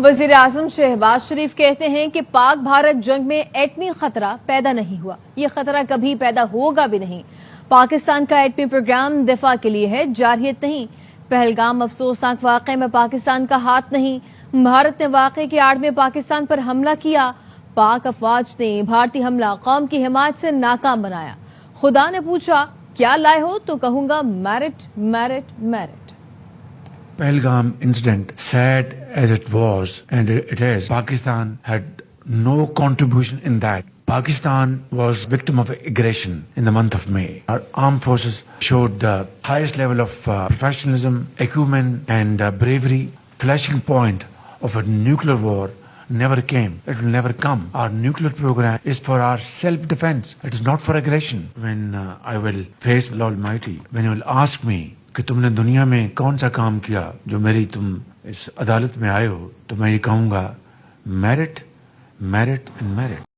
वजीर आजम शहबाज शरीफ कहते हैं कि पाक भारत जंग में एटमी खतरा पैदा नहीं हुआ, ये खतरा कभी पैदा होगा भी नहीं। पाकिस्तान का एटमी प्रोग्राम दिफा के लिए है, जारहियत नहीं। पहलगाम अफसोसनाक वाक़े में पाकिस्तान का हाथ नहीं। भारत ने वाक़े की आड़ में पाकिस्तान पर हमला किया। पाक अफवाज ने भारतीय हमला कौम की हिमायत से नाकाम बनाया। खुदा ने पूछा क्या लाए हो, तो कहूंगा merit merit merit. Pahalgam incident, sad as it was, and it is, Pakistan had no contribution in that. Pakistan was victim of aggression in the month of May. Our armed forces showed the highest level of professionalism, acumen, and bravery. Flashing point of a nuclear war never came. It will never come. Our nuclear program is for our self-defense. It is not for aggression. When I will face the Almighty, when He will ask me कि तुमने दुनिया में कौन सा काम किया जो मेरी तुम इस अदालत में आए हो, तो मैं ये कहूँगा मेरिट मेरिट एंड मेरिट।